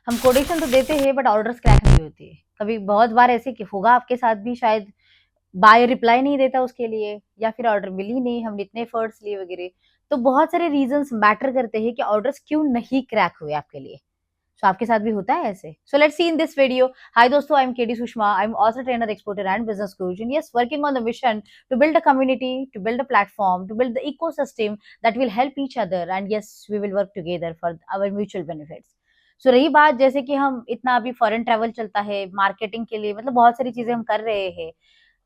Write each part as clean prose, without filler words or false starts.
हम कोटेशन तो देते हैं बट ऑर्डर्स क्रैक नहीं होती। कभी बहुत बार ऐसे कि होगा आपके साथ भी, शायद बायर रिप्लाई नहीं देता उसके लिए, या फिर ऑर्डर मिली नहीं, हमने इतने एफर्ट्स लिए वगैरह। तो बहुत सारे रीजंस मैटर करते हैं कि ऑर्डर्स क्यों नहीं क्रैक हुए आपके लिए। सो आपके साथ भी होता है ऐसे? So let's see in this video. Hi दोस्तों, I am K D Sushma. I am also trainer, exporter and business coach, and yes, working on the mission to build a community, to build a platform, to build the ecosystem that will help each other, and yes, we will work together for our mutual benefits. सो रही बात, जैसे कि हम इतना अभी foreign travel चलता है marketing के लिए, मतलब बहुत सारी चीजें हम कर रहे हैं।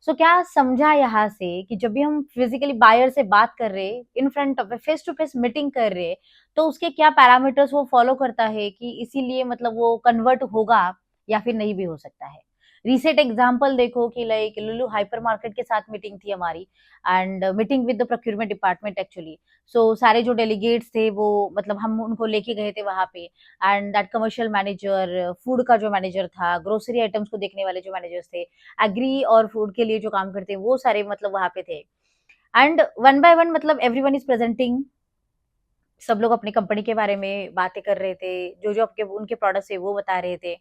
सो क्या समझा यहाँ से कि जब भी हम फिजिकली बायर से बात कर रहे, in front of face to face meeting कर रहे, तो उसके क्या पैरामीटर्स वो फॉलो करता है कि इसीलिए मतलब वो कन्वर्ट होगा या फिर नहीं भी हो सकता है। रिसेंट एग्जांपल देखो कि लाइक लुलु हाइपर मार्केट के साथ मीटिंग थी हमारी, and meeting with the procurement department actually. So सारे जो डेलीगेट्स थे वो, मतलब हम उनको लेके गए थे वहां पे, and that commercial manager, food का जो मैनेजर था, ग्रोसरी आइटम्स को देखने वाले जो मैनेजर्स थे, एग्री और फूड के लिए जो काम करते हैं वो सारे मतलब वहां पे थे। एंड वन बाय वन मतलब एवरीवन इज प्रेजेंटिंग, सब लोग अपनी कंपनी के बारे में बातें कर रहे थे, जो जो आपके उनके प्रोडक्ट्स है वो बता रहे थे।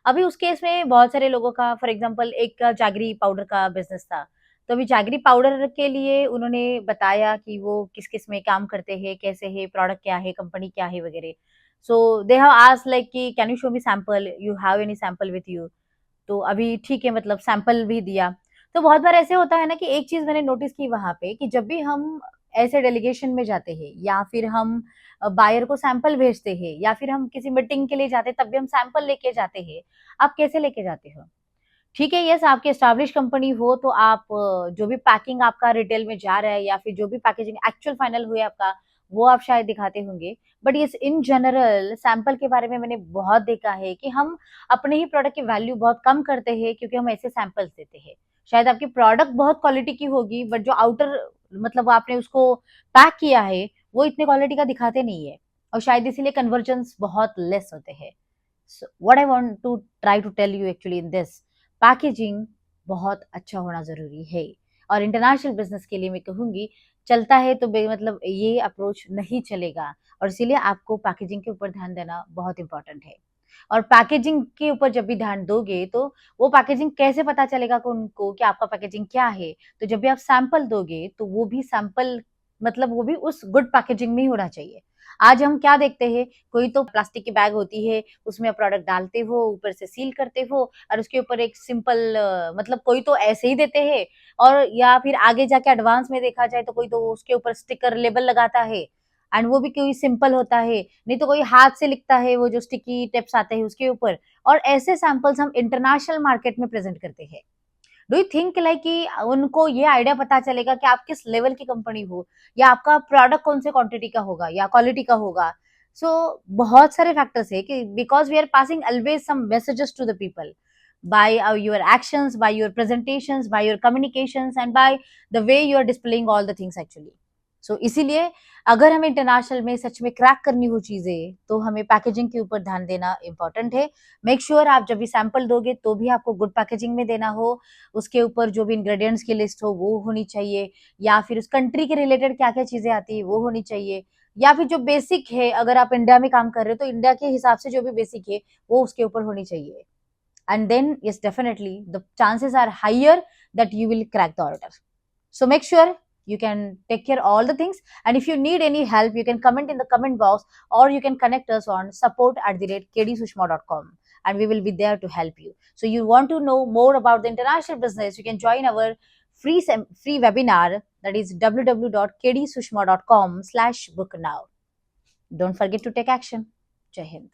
अभी उस केस में बहुत सारे लोगों का, फॉर एग्जांपल एक का जागरी पाउडर का बिजनेस था। तो अभी जागरी पाउडर के लिए उन्होंने बताया कि वो किस किस में काम करते हैं, कैसे है, प्रोडक्ट क्या है, कंपनी क्या है वगैरह। सो दे हैव आस्क्ड लाइक कि can you show me sample, you have any sample with you? तो अभी ठीक है, मतलब सैंपल भी दिया। तो बहुत बार ऐसे होता है ना कि एक चीज मैंने नोटिस की वहां पे, कि जब भी हम ऐसे डेलीगेशन में जाते हैं, या फिर हम बायर को सैंपल भेजते हैं, या फिर हम किसी मीटिंग के लिए जाते हैं, तब भी हम सैंपल लेके जाते हैं। आप कैसे लेके जाते हो? ठीक है, यस, आपकी एस्टैब्लिश कंपनी हो तो आप जो भी पैकिंग आपका रिटेल में जा रहा है, या फिर जो भी पैकेजिंग एक्चुअल फाइनल हुए आपका, वो आप शायद दिखाते होंगे। But yes, in general sample के बारे में मैंने बहुत देखा है कि हम अपने ही प्रोडक्ट की वैल्यू बहुत कम करते हैं, क्योंकि हम ऐसे सैंपल्स देते हैं। शायद आपकी प्रोडक्ट बहुत क्वालिटी की होगी, बट जो आउटर मतलब आपने उसको पैक किया है, वो इतने क्वालिटी का दिखाते नहीं है, और शायद इसीलिए कन्वर्जन्स बहुत लेस होते हैं। So what I want to try to tell you actually in this, packaging बहुत अच्छा होना जरूरी है। और इंटरनेशनल बिजनेस के लिए मैं कहूंगी, चलता है तो मतलब ये अप्रोच नहीं चलेगा, और इसीलिए आपको पैकेजिंग के ऊपर ध्यान देना बहुत इंपॉर्टेंट है। और पैकेजिंग के ऊपर जब भी ध्यान दोगे, तो वो पैकेजिंग कैसे पता चलेगा कि उनको कि आपका पैकेजिंग क्या है? तो जब भी आप सैंपल दोगे, तो वो भी सैंपल मतलब वो भी उस गुड पैकेजिंग में ही होना चाहिए। आज हम क्या देखते हैं, कोई तो प्लास्टिक की बैग होती है, उसमें प्रोडक्ट डालते हो, ऊपर से सील करते हो, और उसके ऊपर एक सिंपल मतलब कोई तो ऐसे ही देते हैं, और या फिर आगे जाके एडवांस में देखा जाए तो कोई तो उसके ऊपर स्टिकर लेबल लगाता है, एंड वो भी कोई सिंपल होता है, नहीं तो कोई हाथ से लिखता है, वो जो स्टिकी टिप्स आते हैं उसके ऊपर। और ऐसे सैंपल्स हम इंटरनेशनल मार्केट में प्रेजेंट करते हैं। डू यू थिंक लाइक कि उनको ये आइडिया पता चलेगा कि आप किस लेवल की कंपनी हो, या आपका प्रोडक्ट कौन से क्वांटिटी का होगा या क्वालिटी का होगा? सो बहुत सारे फैक्टर्स है कि because we are passing always some messages to the people by your actions, by your presentations, by your communications, and by the way you are displaying all the things actually. So इसीलिए अगर हमें international में सच में crack करनी हो चीजें, तो हमें पैकेजिंग के ऊपर ध्यान देना इंपॉर्टेंट है। मेक श्योर आप जब भी सैंपल दोगे तो भी आपको गुड पैकेजिंग में देना हो, उसके ऊपर जो भी इंग्रेडिएंट्स की लिस्ट हो वो होनी चाहिए, या फिर उस कंट्री के रिलेटेड क्या क्या चीजें आती है वो होनी चाहिए, या फिर जो बेसिक है, अगर आप इंडिया में काम कर रहे हो तो इंडिया के हिसाब से जो भी बेसिक है वो उसके ऊपर होनी चाहिए। And then yes, definitely the chances are higher that you will crack the order. So make sure you can take care all the things, and if you need any help, you can comment in the comment box, or you can connect us on support@kdsushma.com, and we will be there to help you. So you want to know more about the international business, you can join our free webinar, that is www.kdsushma.com/book now. Don't forget to take action. Jai Hind.